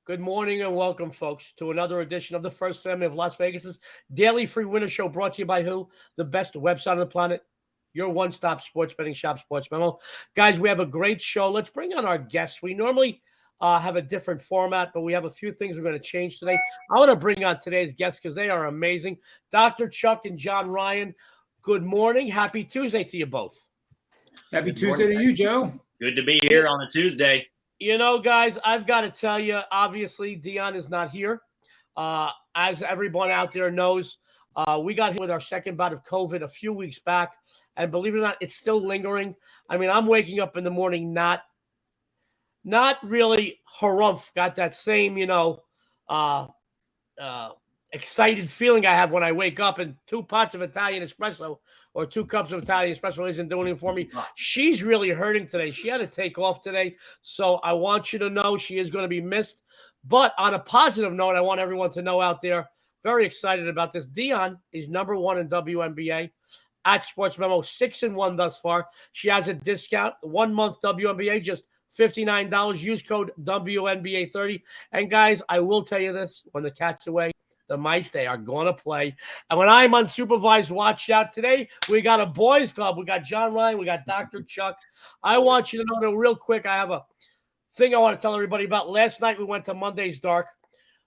Good morning and welcome, folks, to another edition of the First Family of Las Vegas's daily free winner show brought to you by who? The best website on the planet, your one-stop sports betting shop, SportsMemo. Guys, we have a great show. Let's bring on our guests. We normally have a different format, but we have a few things we're going to change today. I want to bring on today's guests because they are amazing. Dr. Chuck and John Ryan, good morning. Happy Tuesday to you both. Happy Tuesday to you, Joe. Good to be here on a Tuesday. You know, guys, I've got to tell you, obviously, Dionne is not here. As everyone out there knows, we got hit with our second bout of COVID a few weeks back. And believe it or not, it's still lingering. I mean, I'm waking up in the morning not really harumph. Got that same, excited feeling I have when I wake up, and 2 pots of Italian espresso or 2 cups of Italian espresso isn't doing it for me. She's really hurting today. She had to take off today. So I want you to know she is going to be missed. But on a positive note, I want everyone to know out there, very excited about this. Dionne is number 1 in WNBA at SportsMemo, 6-1 thus far. She has a discount, 1 month WNBA, just $59. Use code WNBA30. And guys, I will tell you this, when the cat's away, the mice, they are going to play. And when I'm unsupervised watch out today, we got a boys club. We got John Ryan. We got Dr. Chuck. I want you to know that real quick, I have a thing I want to tell everybody about. Last night, we went to Monday's Dark.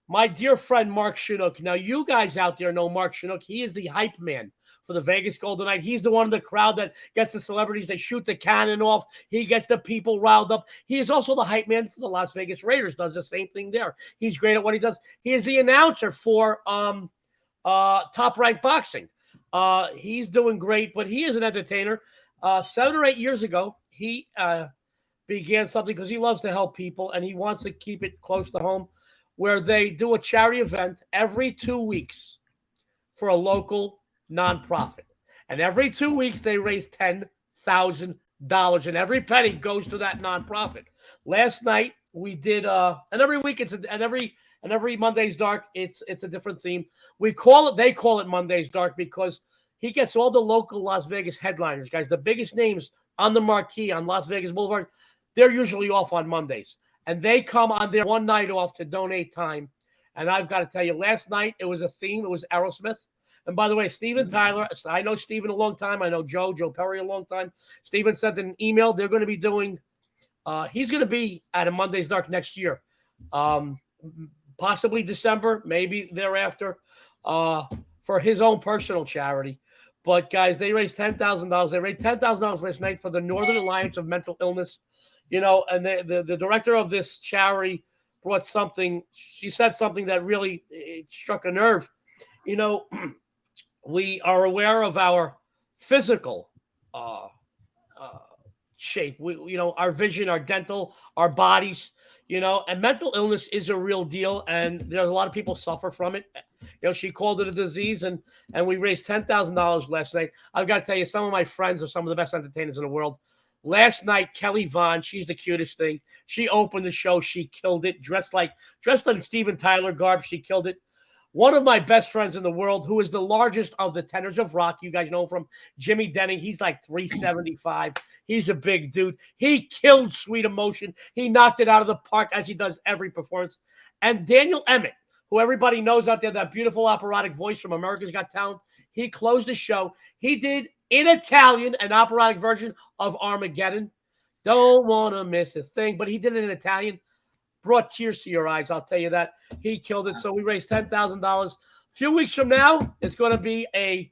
My dear friend, Mark Chinook. Now, you guys out there know Mark Chinook. He is the hype man for the Vegas Golden Knights. He's the one in the crowd that gets the celebrities. They shoot the cannon off. He gets the people riled up. He is also the hype man for the Las Vegas Raiders. Does the same thing there. He's great at what he does. He is the announcer for Top Rank Boxing. He's doing great, but he is an entertainer. 7 or 8 years ago, he began something because he loves to help people, and he wants to keep it close to home, where they do a charity event every 2 weeks for a local nonprofit. And every 2 weeks, they raise $10,000, and every penny goes to that nonprofit. Last night, we did, and every week, and every Monday's Dark, it's a different theme. They call it Monday's Dark because he gets all the local Las Vegas headliners, guys, the biggest names on the marquee on Las Vegas Boulevard. They're usually off on Mondays. And they come on their one night off to donate time. And I've got to tell you, last night it was a theme. It was Aerosmith. And by the way, Steven Tyler, I know Steven a long time. I know Joe Perry a long time. Steven sent an email. They're going to be doing, he's going to be at a Monday's Dark next year. Possibly December, maybe thereafter, for his own personal charity. But guys, they raised $10,000. They raised $10,000 last night for the Northern Alliance of Mental Illness. You know, and the director of this charity brought something. She said something that really struck a nerve. You know, we are aware of our physical shape. Our vision, our dental, our bodies. And mental illness is a real deal, and there's a lot of people suffer from it. She called it a disease, and we raised $10,000 last night. I've got to tell you, some of my friends are some of the best entertainers in the world. Last night, Kelly Vaughn, she's the cutest thing. She opened the show. She killed it. Dressed in Steven Tyler garb. She killed it. One of my best friends in the world, who is the largest of the tenors of rock. You guys know him from Jimmy Denning. He's like 375. He's a big dude. He killed Sweet Emotion. He knocked it out of the park, as he does every performance. And Daniel Emmett, who everybody knows out there, that beautiful operatic voice from America's Got Talent, he closed the show. He did, in Italian, an operatic version of Armageddon. Don't want to miss a thing. But he did it in Italian. Brought tears to your eyes, I'll tell you that. He killed it. So we raised $10,000. A few weeks from now, it's going to be an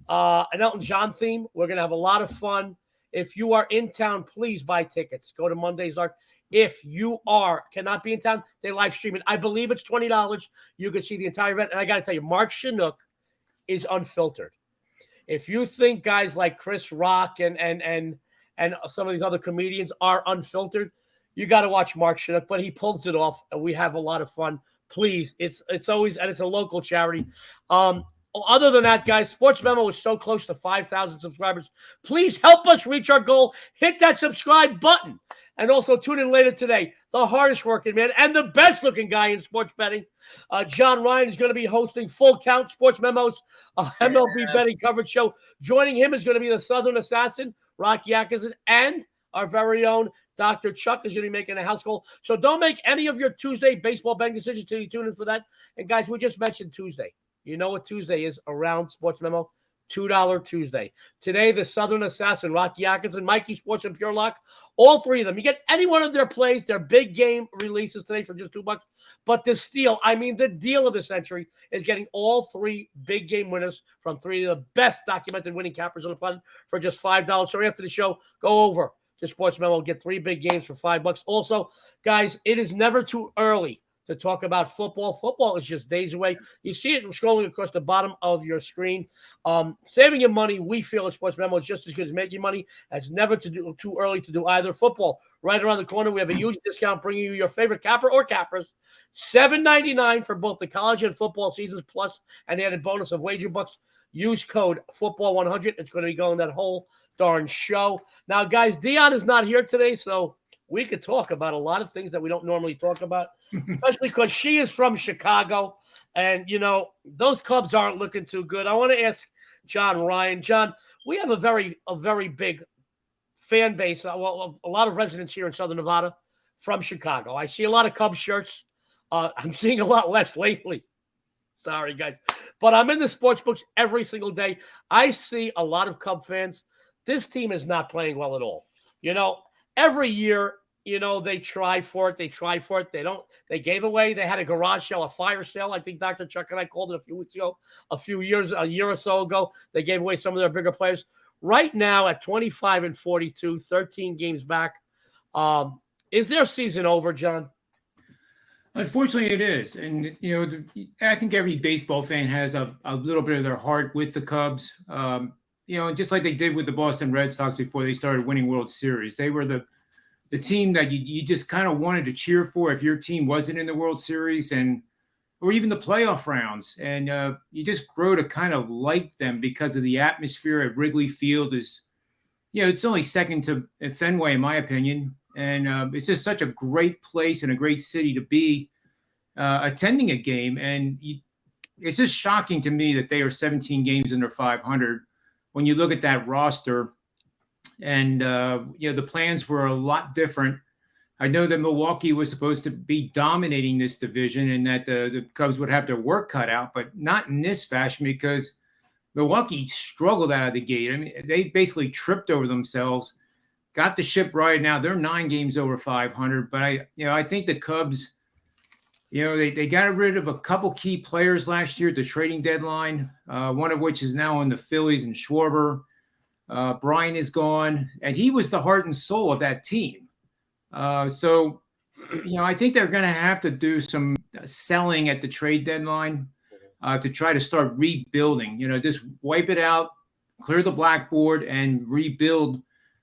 Elton John theme. We're going to have a lot of fun. If you are in town, please buy tickets. Go to Monday's Dark. If you cannot be in town, they live stream it. I believe it's $20. You can see the entire event. And I got to tell you, Mark Chinook is unfiltered. If you think guys like Chris Rock and some of these other comedians are unfiltered, you got to watch Mark Chinook, but he pulls it off, and we have a lot of fun. Please, it's always, and it's a local charity. Other than that, guys, SportsMemo is so close to 5,000 subscribers. Please help us reach our goal. Hit that subscribe button, and also tune in later today. The hardest working man and the best looking guy in sports betting, John Ryan, is going to be hosting Full Count, SportsMemo's MLB betting coverage show. Joining him is going to be the Southern Assassin, Rocky Atkinson, and our very own Dr. Chuck is going to be making a house call. So don't make any of your Tuesday baseball betting decisions until you tune in for that. And guys, we just mentioned Tuesday. You know what Tuesday is around Sports Memo? $2 Tuesday. Today, the Southern Assassin, Rocky Atkinson, Mikey Sports, and Pure Lock, all three of them. You get any one of their plays, their big game releases today for just $2. But the steal, I mean the deal of the century, is getting all three big game winners from three of the best documented winning cappers on the planet for just $5. So after the show, go over to Sports Memo, get three big games for $5. Also, guys, it is never too early to talk about football. Football is just days away. You see it scrolling across the bottom of your screen. Saving your money, we feel at Sports Memo, is just as good as making money. It's never too early to do either. Football, right around the corner, we have a huge discount bringing you your favorite capper or cappers. $7.99 for both the college and football seasons, plus an added bonus of wager bucks. Use code football100. It's going to be going that whole darn show. Now, guys, Dionne is not here today, so we could talk about a lot of things that we don't normally talk about, especially because she is from Chicago. And, you know, those Cubs aren't looking too good. I want to ask John Ryan. John, we have a very big fan base, a lot of residents here in Southern Nevada from Chicago. I see a lot of Cubs shirts. I'm seeing a lot less lately. Sorry, guys. But I'm in the sports books every single day. I see a lot of Cub fans. This team is not playing well at all. You know, every year, you know, they try for it. They gave away. They had a garage sale, a fire sale. I think Dr. Chuck and I called it a few weeks ago, a year or so ago. They gave away some of their bigger players. Right now at 25-42, 13 games back. Is their season over, John? Unfortunately, it is. And, you know, I think every baseball fan has a little bit of their heart with the Cubs. You know, just like they did with the Boston Red Sox before they started winning World Series. They were the team that you just kind of wanted to cheer for if your team wasn't in the World Series or even the playoff rounds. And you just grow to kind of like them because of the atmosphere at Wrigley Field is, you know, it's only second to Fenway, in my opinion. And it's just such a great place and a great city to be attending a game. And it's just shocking to me that they are 17 games under 500 when you look at that roster. And, you know, the plans were a lot different. I know that Milwaukee was supposed to be dominating this division and that the Cubs would have their work cut out, but not in this fashion because Milwaukee struggled out of the gate. I mean, they basically tripped over themselves, got the ship right. Now they're 9 games over 500, but I think the Cubs, you know, they got rid of a couple key players last year at the trading deadline, one of which is now on the Phillies and Schwarber. Brian is gone, and he was the heart and soul of that team. So, you know, I think they're going to have to do some selling at the trade deadline to try to start rebuilding. You know, just wipe it out, clear the blackboard, and rebuild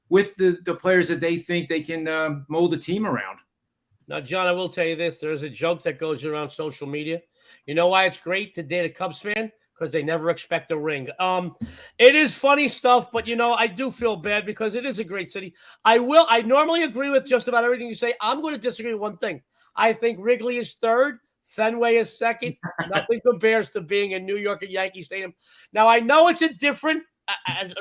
with the players that they think they can mold the team around. Now, John, I will tell you this. There's a joke that goes around social media. You know why it's great to date a Cubs fan? Because they never expect a ring. It is funny stuff, but, you know, I do feel bad because it is a great city. I normally agree with just about everything you say. I'm going to disagree with one thing. I think Wrigley is third. Fenway is second. Nothing compares to being in New York at Yankee Stadium. Now, I know it's a different,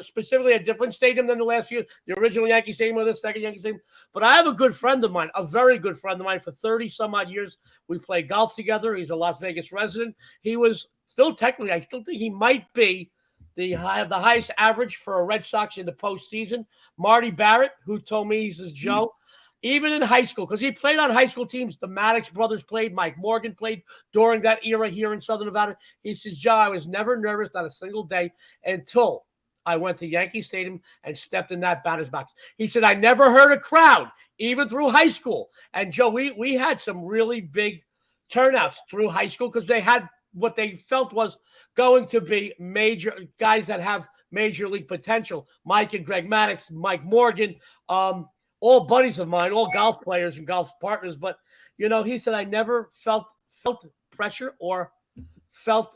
specifically a different stadium than the last year. The original Yankee Stadium or the second Yankee Stadium. But I have a good friend of mine, a very good friend of mine for 30-some-odd years. We played golf together. He's a Las Vegas resident. He was still technically, I still think he might be the highest average for a Red Sox in the postseason. Marty Barrett, who told me, he says, Joe, even in high school, because he played on high school teams, the Maddox brothers played, Mike Morgan played during that era here in Southern Nevada. He says, Joe, I was never nervous, not a single day, until I went to Yankee Stadium and stepped in that batter's box. He said, I never heard a crowd, even through high school. And, Joe, we had some really big turnouts through high school because they had what they felt was going to be major guys that have major league potential. Mike and Greg Maddox, Mike Morgan, all buddies of mine, all golf players and golf partners. But, you know, he said, I never felt pressure or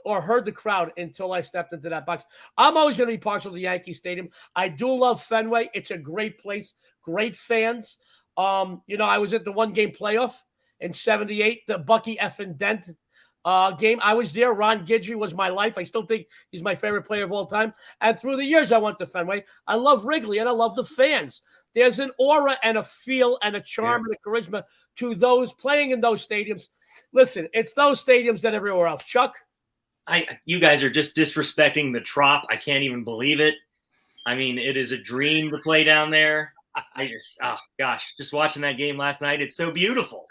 heard the crowd until I stepped into that box. I'm always going to be partial to the Yankee Stadium. I do love Fenway. It's a great place, great fans. You know, I was at the one-game playoff in '78, the Bucky effing Dent game. I was there. Ron Guidry was my life. I still think he's my favorite player of all time. And through the years, I went to Fenway. I love Wrigley, and I love the fans. There's an aura and a feel and a charm and a charisma to those playing in those stadiums. Listen, it's those stadiums than everywhere else. Chuck? You guys are just disrespecting the Trop. I can't even believe it. I mean, it is a dream to play down there. Just watching that game last night, it's so beautiful.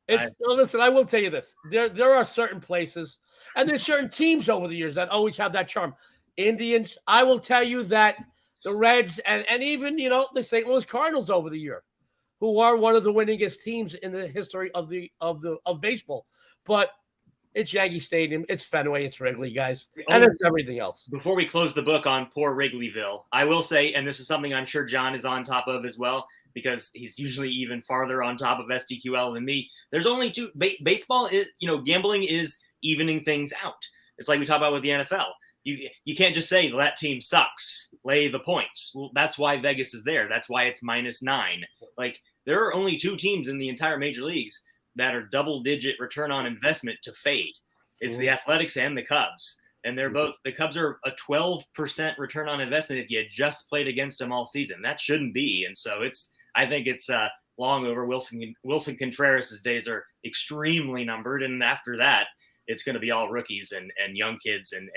Listen, I will tell you this. There are certain places, and there's certain teams over the years that always have that charm. Indians, I will tell you that the Reds and even, the St. Louis Cardinals over the year, who are one of the winningest teams in the history of baseball. But it's Yankee Stadium, it's Fenway, it's Wrigley, guys, and it's everything else. Before we close the book on poor Wrigleyville, I will say, and this is something I'm sure John is on top of as well, because he's usually even farther on top of SDQL than me. There's only two. Baseball is, gambling is evening things out. It's like we talk about with the NFL. You can't just say that team sucks, lay the points. Well, that's why Vegas is there. That's why it's -9. Like, there are only two teams in the entire major leagues that are double-digit return on investment to fade. It's the Athletics and the Cubs. And they're both, the Cubs are a 12% return on investment if you had just played against them all season. That shouldn't be. And so I think it's long over. Wilson Contreras' days are extremely numbered. And after that, it's going to be all rookies and young kids and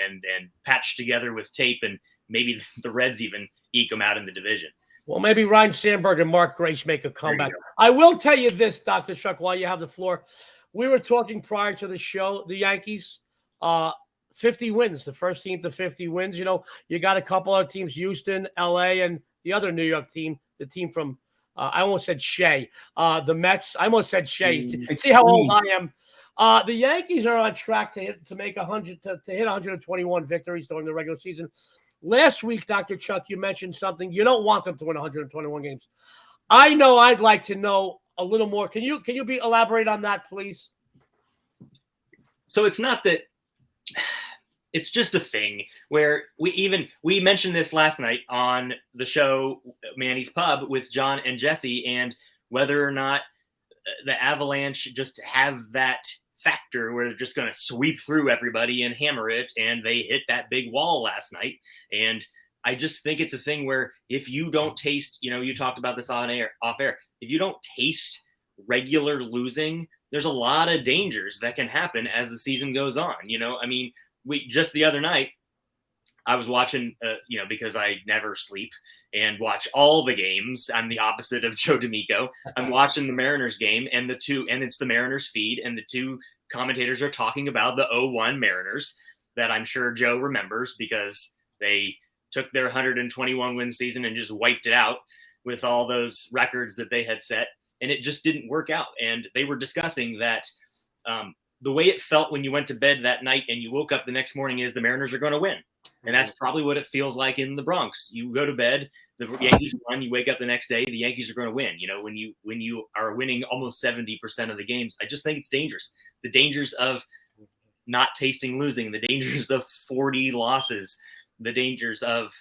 patched together with tape. And maybe the Reds even eke them out in the division. Well, maybe Ryan Sandberg and Mark Grace make a comeback. I will tell you this, Dr. Chuck, while you have the floor. We were talking prior to the show, the Yankees, 50 wins, the first team to 50 wins. You got a couple of teams, Houston, LA, and the other New York team, the team from, I almost said Shea, the Mets. I almost said Shea. See how old I am. The Yankees are on track to hit 121 victories during the regular season. Last week, Dr. Chuck, you mentioned something. You don't want them to win 121 games. I know I'd like to know a little more. Can you elaborate on that, please? So it's not that it's just a thing where we mentioned this last night on the show Manny's Pub with John and Jesse, and whether or not the Avalanche just have that factor where they're just going to sweep through everybody and hammer it, and they hit that big wall last night. And I just think it's a thing where if you don't taste, you talked about this off air, if you don't taste regular losing, there's a lot of dangers that can happen as the season goes on. Just the other night, I was watching, because I never sleep and watch all the games. I'm the opposite of Joe D'Amico. I'm watching the Mariners game and it's the Mariners feed, and the two commentators are talking about the 0-1 Mariners that I'm sure Joe remembers because they took their 121 win season and just wiped it out with all those records that they had set. And it just didn't work out. And they were discussing that the way it felt when you went to bed that night and you woke up the next morning is the Mariners are going to win. And that's probably what it feels like in the Bronx. You go to bed, the Yankees won, you wake up the next day, the Yankees are going to win. When you are winning almost 70% of the games, I just think it's dangerous. The dangers of not tasting losing, the dangers of 40 losses, the dangers of,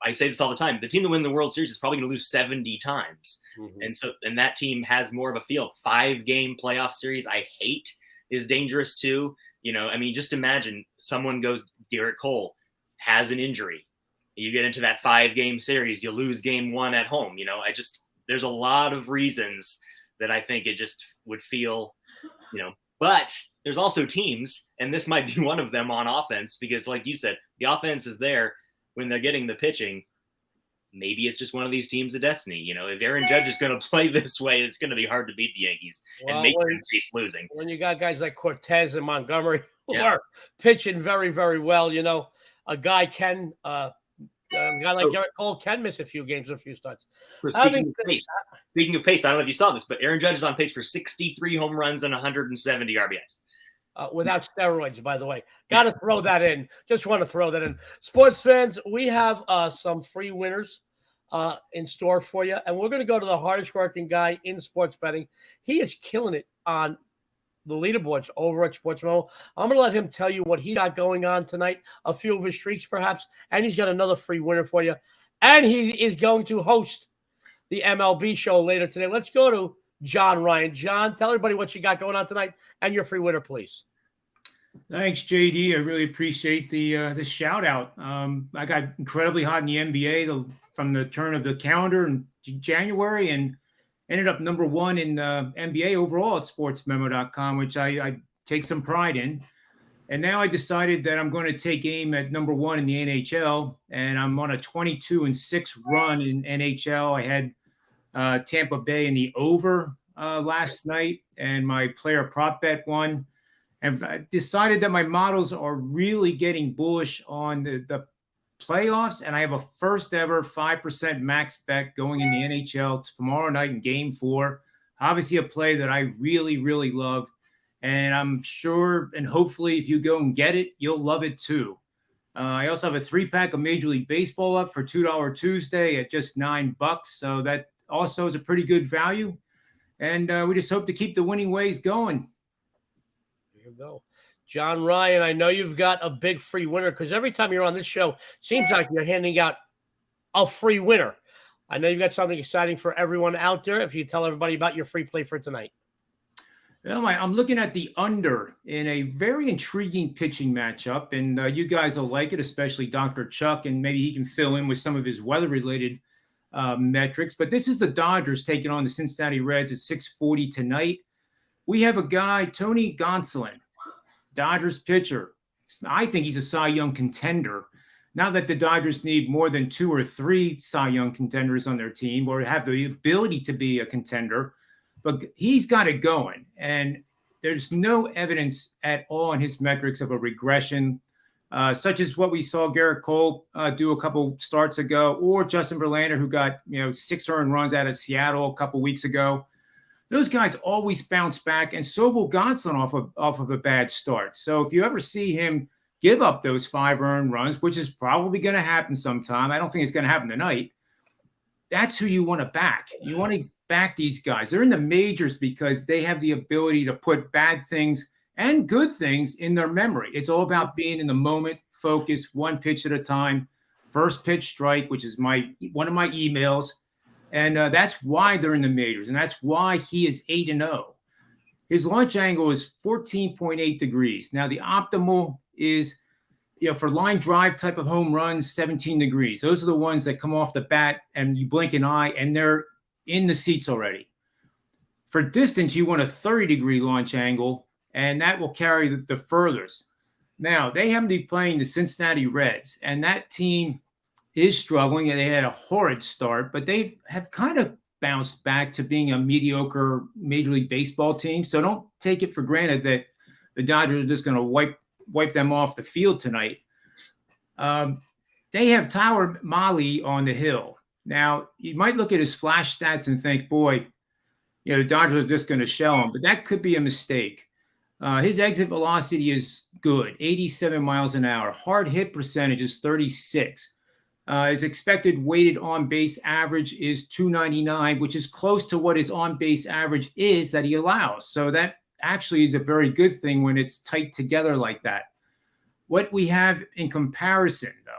I say this all the time, the team that win the World Series is probably going to lose 70 times. And that team has more of a feel. 5-game playoff series I hate is dangerous too. Just imagine someone goes, Garrett Cole has an injury. You get into that 5-game series, you lose game 1 at home. There's a lot of reasons that I think it just would feel, but there's also teams, and this might be one of them on offense, because like you said, the offense is there when they're getting the pitching. Maybe it's just one of these teams of destiny. If Aaron Judge is going to play this way, it's going to be hard to beat the Yankees and make them taste losing. When you got guys like Cortez and Montgomery who are pitching very, very well, a guy can a guy like Garrett Cole can miss a few games, a few starts. Speaking of pace, I don't know if you saw this, but Aaron Judge is on pace for 63 home runs and 170 RBIs. Without steroids, by the way. Got to throw that in. Just want to throw that in. Sports fans, we have some free winners in store for you, and we're going to go to the hardest working guy in sports betting. He is killing it on the leaderboards over at SportsMemo. I'm going to let him tell you what he got going on tonight, a few of his streaks perhaps, and he's got another free winner for you. And he is going to host the MLB show later today. Let's go to John Ryan. John, tell everybody what you got going on tonight and your free winner, please. Thanks, JD. I really appreciate the shout out. I got incredibly hot in the NBA from the turn of the calendar in January, and ended up number one in NBA overall at SportsMemo.com, which I take some pride in. And now I decided that I'm going to take aim at number one in the NHL, and I'm on a 22-6 run in NHL. I had Tampa Bay in the over last night, and my player prop bet won. And I decided that my models are really getting bullish on the playoffs, and I have a first ever 5% max bet going in the NHL tomorrow night in Game 4. Obviously, a play that I really, really love. And I'm sure and hopefully if you go and get it, you'll love it too. I also have a 3-pack of Major League Baseball up for $2 Tuesday at just $9. So that also is a pretty good value. And we just hope to keep the winning ways going. There you go. John Ryan, I know you've got a big free winner because every time you're on this show, seems like you're handing out a free winner. I know you've got something exciting for everyone out there. If you tell everybody about your free play for tonight. Well, I'm looking at the under in a very intriguing pitching matchup, and you guys will like it, especially Dr. Chuck, and maybe he can fill in with some of his weather-related metrics. But this is the Dodgers taking on the Cincinnati Reds at 6:40 tonight. We have a guy, Tony Gonsolin, Dodgers pitcher. I think he's a Cy Young contender. Not that the Dodgers need more than 2 or 3 Cy Young contenders on their team or have the ability to be a contender. But he's got it going, and there's no evidence at all in his metrics of a regression, such as what we saw Garrett Cole do a couple starts ago, or Justin Verlander, who got 6 earned runs out of Seattle a couple weeks ago. Those guys always bounce back, and so will Gonsolin off of a bad start. So if you ever see him give up those 5 earned runs, which is probably going to happen sometime, I don't think it's going to happen tonight. That's who you want to back. You want to back these guys. They're in the majors because they have the ability to put bad things and good things in their memory. It's all about being in the moment, focus, one pitch at a time, first pitch strike, which is one of my emails. And that's why they're in the majors. And that's why he is 8-0. His launch angle is 14.8 degrees. Now the optimal is, for line drive type of home runs, 17 degrees. Those are the ones that come off the bat and you blink an eye and they're in the seats already. For distance, you want a 30-degree launch angle, and that will carry the furthest. Now, they happen to be playing the Cincinnati Reds, and that team is struggling, and they had a horrid start, but they have kind of bounced back to being a mediocre Major League Baseball team. So don't take it for granted that the Dodgers are just going to wipe them off the field tonight. They have Tyler Mahle on the hill. Now, you might look at his flash stats and think, boy, the Dodgers are just going to shell him, but that could be a mistake. His exit velocity is good, 87 miles an hour. Hard hit percentage is 36. His expected weighted on-base average is 299, which is close to what his on-base average is that he allows. So that actually is a very good thing when it's tight together like that. What we have in comparison, though,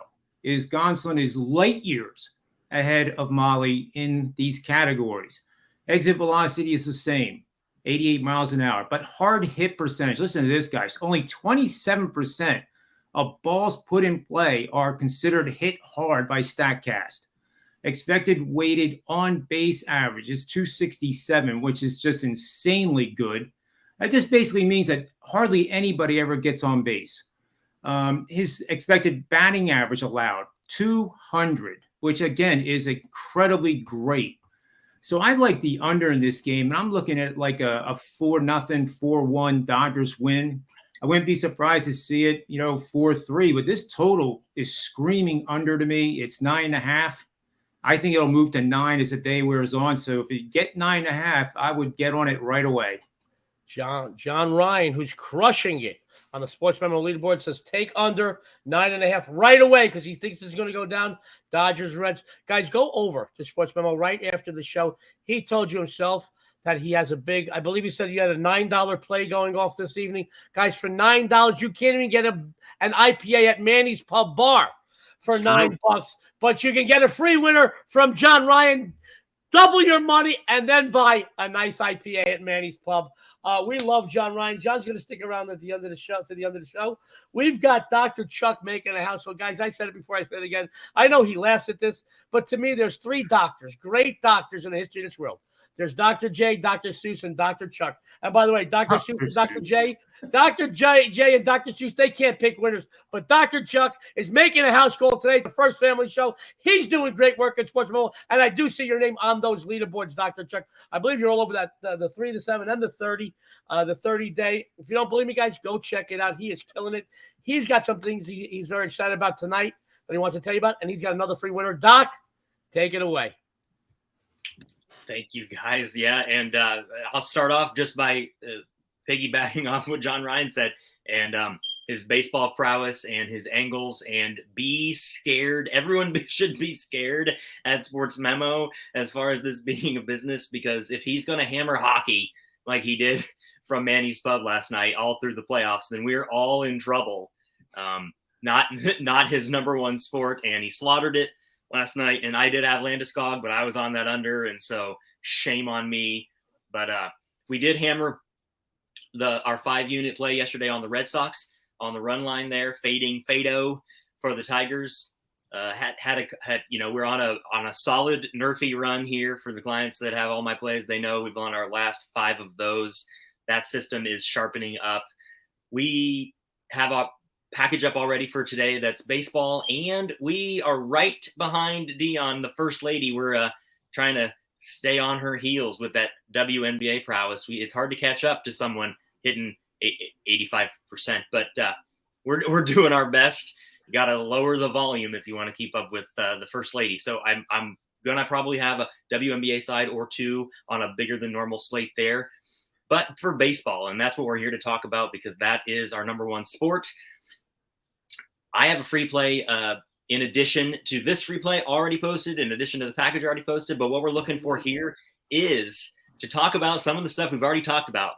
is Gonsolin is light years ahead of Mahle in these categories. Exit velocity is the same, 88 miles an hour, but hard hit percentage, listen to this, guys, only 27% of balls put in play are considered hit hard by StatCast. Expected weighted on base average is 267, which is just insanely good. That just basically means that hardly anybody ever gets on base. His expected batting average allowed, 200, which again is incredibly great. So I like the under in this game, and I'm looking at like a 4-0, 4-1 Dodgers win. I wouldn't be surprised to see it, 4-3, but this total is screaming under to me. It's 9.5. I think it'll move to 9 as the day wears on. So if you get 9.5, I would get on it right away. John Ryan, who's crushing it on the Sports Memo leaderboard, says take under 9.5 right away because he thinks it's going to go down. Dodgers, Reds. Guys, go over to Sports Memo right after the show. He told you himself that he has a big, I believe he said you had a $9 play going off this evening. Guys, for $9, you can't even get an IPA at Manny's Pub Bar for $9, but you can get a free winner from John Ryan double your money, and then buy a nice IPA at Manny's Pub. We love John Ryan. John's going to stick around at the end of the show. We've got Dr. Chuck making a house. So, guys, I said it before, I said it again. I know he laughs at this, but to me, there's 3 doctors, great doctors in the history of this world. There's Dr. J, Dr. Seuss, and Dr. Chuck. And by the way, Dr. Seuss and Dr. J, and Dr. Seuss, they can't pick winners. But Dr. Chuck is making a house call today, the first family show. He's doing great work at SportsMemo, and I do see your name on those leaderboards, Dr. Chuck. I believe you're all over that, the 3, the 7, and the 30 day. If you don't believe me, guys, go check it out. He is killing it. He's got some things he's very excited about tonight that he wants to tell you about, and he's got another free winner. Doc, take it away. Thank you, guys. Yeah, and I'll start off just by piggybacking off what John Ryan said, and his baseball prowess and his angles, and be scared. Everyone should be scared at SportsMemo as far as this being a business, because if he's going to hammer hockey like he did from Manny's Pub last night all through the playoffs, then we're all in trouble. Not his number one sport, and he slaughtered it last night. And I did have Landeskog, but I was on that under, and so shame on me. But we did hammer our 5-unit play yesterday on the Red Sox on the run line there, fading Fado for the Tigers. We're on a solid nerfy run here for the clients that have all my plays. They know we've on our last 5 of those. That system is sharpening up. We have a package up already for today that's baseball, and we are right behind Dionne, the first lady. We're trying to stay on her heels with that WNBA prowess. It's hard to catch up to someone hitting 85%, but we're doing our best. You got to lower the volume if you want to keep up with the first lady. So I'm gonna probably have a WNBA side or 2 on a bigger than normal slate there, but for baseball, and that's what we're here to talk about, because that is our number one sport. I have a free play in addition to this free play already posted, in addition to the package already posted. But what we're looking for here is to talk about some of the stuff we've already talked about.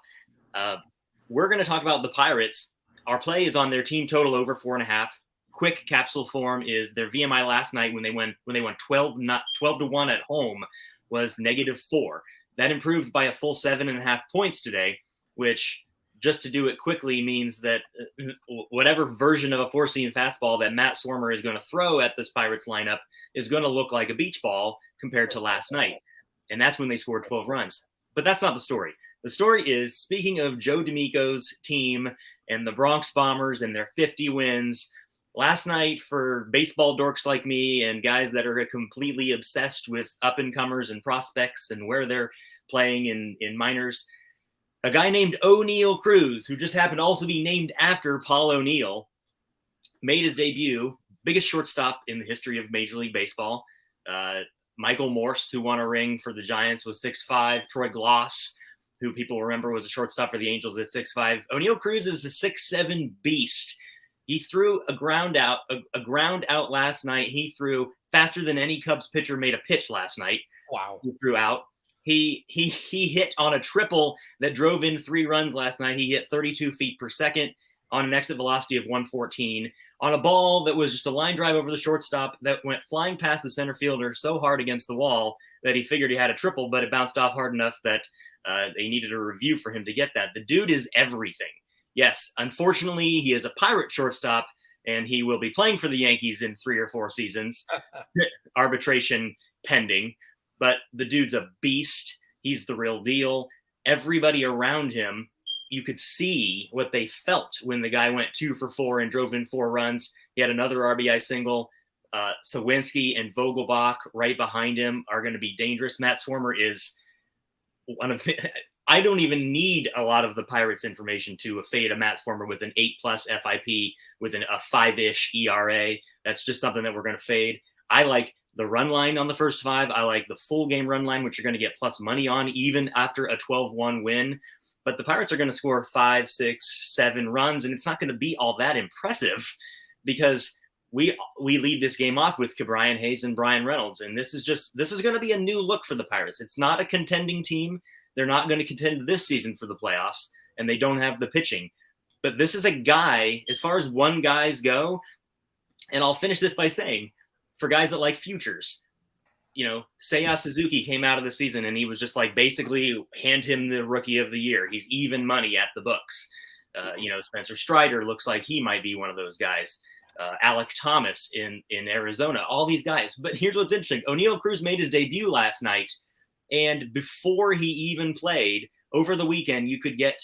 We're going to talk about the Pirates. Our play is on their team total over 4.5. Quick capsule form is their VMI last night when they won 12-1 at home was -4. That improved by a full 7.5 points today, which, just to do it quickly, means that whatever version of a 4-seam fastball that Matt Swarmer is going to throw at this Pirates lineup is going to look like a beach ball compared to last night. And that's when they scored 12 runs. But that's not the story. The story is, speaking of Joe D'Amico's team and the Bronx Bombers and their 50 wins, last night, for baseball dorks like me and guys that are completely obsessed with up-and-comers and prospects and where they're playing in minors, a guy named O'Neal Cruz, who just happened to also be named after Paul O'Neill, made his debut. Biggest shortstop in the history of Major League Baseball. Michael Morse, who won a ring for the Giants, was 6'5". Troy Gloss, who people remember was a shortstop for the Angels at 6'5". O'Neal Cruz is a 6'7" beast. He threw a ground out last night. He threw faster than any Cubs pitcher made a pitch last night. Wow. He threw out. He hit on a triple that drove in 3 runs last night. He hit 32 feet per second on an exit velocity of 114 on a ball that was just a line drive over the shortstop that went flying past the center fielder so hard against the wall that he figured he had a triple, but it bounced off hard enough that they needed a review for him to get that. The dude is everything. Yes, unfortunately, he is a Pirate shortstop, and he will be playing for the Yankees in 3 or 4 seasons. Arbitration pending. But the dude's a beast. He's the real deal. Everybody around him, you could see what they felt when the guy went 2 for 4 and drove in 4 runs. He had another RBI single. Sawinski and Vogelbach right behind him are going to be dangerous. Matt Swarmer is one of – I don't even need a lot of the Pirates information to fade a Matt Swarmer with an 8+ FIP with a 5-ish ERA. That's just something that we're going to fade. I like the run line on the first 5. I like the full game run line, which you're going to get plus money on even after a 12-1 win. But the Pirates are going to score 5, 6, 7 runs, and it's not going to be all that impressive because we lead this game off with Brian Hayes and Brian Reynolds. And this is going to be a new look for the Pirates. It's not a contending team. They're not going to contend this season for the playoffs, and they don't have the pitching. But this is a guy, as far as one guys go, and I'll finish this by saying, for guys that like futures, Seiya Suzuki came out of the season and he was just like, basically hand him the rookie of the year. He's even money at the books. Spencer Strider looks like he might be one of those guys. Alec Thomas in Arizona, all these guys. But here's what's interesting. O'Neal Cruz made his debut last night. And before he even played, over the weekend, you could get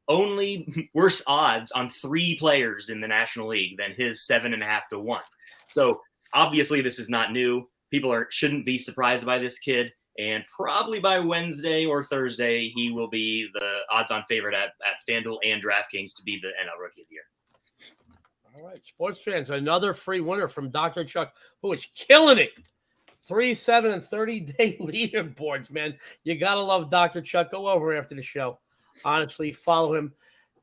only worse odds on 3 players in the National League than his 7.5 to 1. So obviously this is not new. People shouldn't be surprised by this kid. And probably by Wednesday or Thursday, he will be the odds-on favorite at FanDuel and DraftKings to be the NL Rookie of the Year. All right, sports fans, another free winner from Dr. Chuck, who is killing it. 3, 7, and 30-day leaderboards, man. You got to love Dr. Chuck. Go over after the show. Honestly, follow him.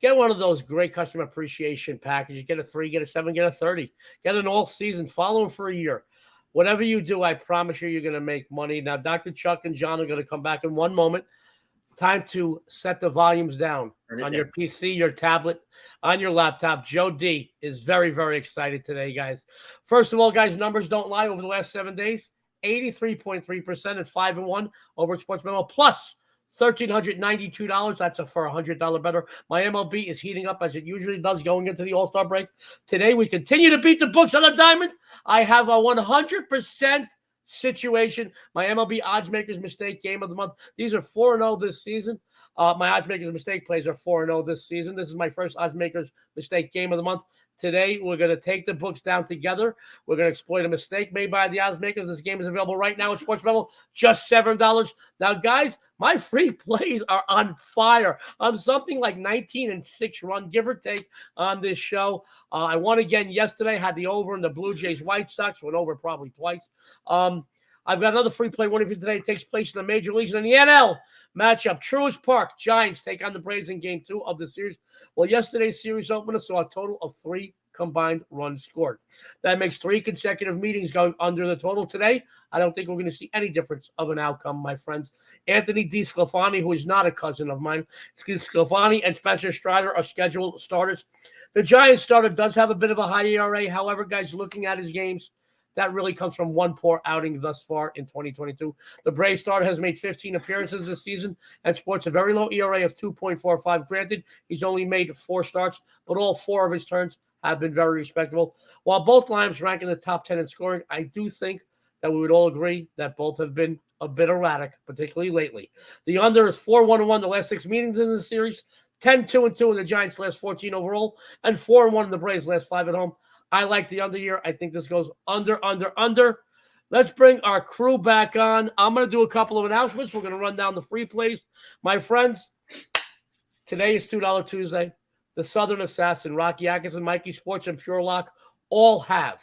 Get one of those great customer appreciation packages. Get a 3, get a 7, get a 30. Get an all-season. Follow him for a year. Whatever you do, I promise you're going to make money. Now, Dr. Chuck and John are going to come back in one moment. It's time to set the volumes down on your PC, your tablet, on your laptop. Joe D is very, very excited today, guys. First of all, guys, numbers don't lie. Over the last 7 days, 83.3% and 5-1 over at SportsMemo, plus $1,392. That's for $100 better. My MLB is heating up as it usually does going into the All-Star break. Today, we continue to beat the books on the diamond. I have a 100% situation. My MLB odds makers mistake game of the month. These are 4-0 this season. My odds makers mistake plays are 4-0 this season. This is my first odds makers mistake game of the month. Today, we're going to take the books down together. We're going to exploit a mistake made by the odds makers. This game is available right now at SportsMemo, just $7. Now, guys, my free plays are on fire. I'm something like 19-6 run, give or take, on this show. I won again yesterday. Had the over in the Blue Jays White Sox. Went over probably twice. I've got another free play winner for today. It takes place in the Major Leagues in the NL matchup. Truist Park, Giants take on the Braves in Game 2 of the series. Well, yesterday's series opener saw a total of 3 combined runs scored. That makes 3 consecutive meetings going under the total today. I don't think we're going to see any difference of an outcome, my friends. Anthony DeSclafani, who is not a cousin of mine, DeSclafani and Spencer Strider are scheduled starters. The Giants starter does have a bit of a high ERA. However, guys, looking at his games, that really comes from one poor outing thus far in 2022. The Braves starter has made 15 appearances this season and sports a very low ERA of 2.45. Granted, he's only made 4 starts, but all 4 of his turns have been very respectable. While both lineups rank in the top 10 in scoring, I do think that we would all agree that both have been a bit erratic, particularly lately. The under is 4-1-1 the last 6 meetings in the series, 10-2-2 in the Giants' last 14 overall, and 4-1 in the Braves' last 5 at home. I like the under here. I think this goes under. Let's bring our crew back on. I'm going to do a couple of announcements. We're going to run down the free plays. My friends, today is $2 Tuesday. The Southern Assassin, Rocky Atkinson, Mikey Sports, and Pure Lock all have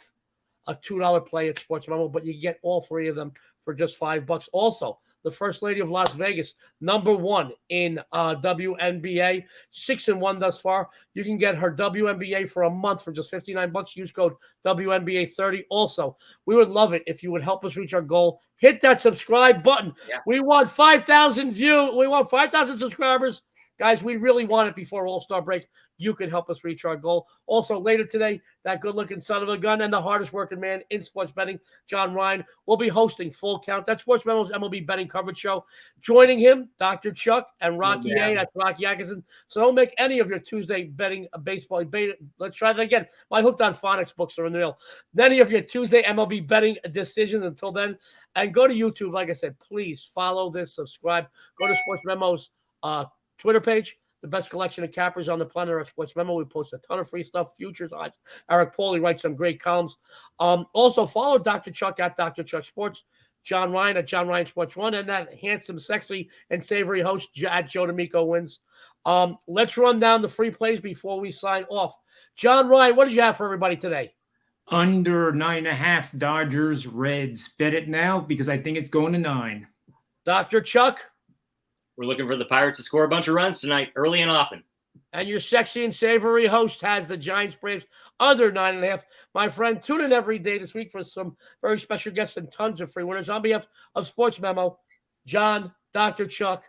a $2 play at SportsMemo, but you get all 3 of them for just $5. Also, the First Lady of Las Vegas, #1 in WNBA, 6-1 thus far. You can get her WNBA for a month for just $59. Use code WNBA30. Also, we would love it if you would help us reach our goal. Hit that subscribe button. Yeah. We want 5,000 views. We want 5,000 subscribers. Guys, we really want it before All-Star break. You can help us reach our goal. Also, later today, that good-looking son of a gun and the hardest-working man in sports betting, John Ryan, will be hosting Full Count. That's SportsMemo's MLB betting coverage show. Joining him, Dr. Chuck and Rocky A. That's Rocky Atkinson. So don't make any of your Tuesday betting baseball. Let's try that again. My Hooked on Phonics books are in the mail. Any of your Tuesday MLB betting decisions until then. And go to YouTube. Like I said, please follow this, subscribe. Go to SportsMemo's Twitter page. The best collection of cappers on the planet at SportsMemo. We post a ton of free stuff, futures, odds. Eric Pauly writes some great columns. Also, follow Dr. Chuck at Dr. Chuck Sports, John Ryan at John Ryan Sports 1, and that handsome, sexy, and savory host at Joe D'Amico wins. Let's run down the free plays before we sign off. John Ryan, what did you have for everybody today? Under 9.5 Dodgers, Reds. Bet it now because I think it's going to 9. Dr. Chuck? We're looking for the Pirates to score a bunch of runs tonight, early and often. And your sexy and savory host has the Giants Braves under 9.5. My friend, tune in every day this week for some very special guests and tons of free winners. On behalf of SportsMemo, John, Dr. Chuck,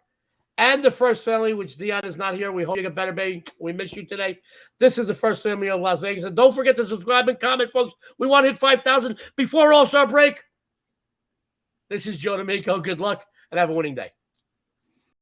and the First Family, which Dionne is not here. We hope you get better, baby. We miss you today. This is the First Family of Las Vegas. And don't forget to subscribe and comment, folks. We want to hit 5,000 before All-Star break. This is Joe D'Amico. Good luck and have a winning day.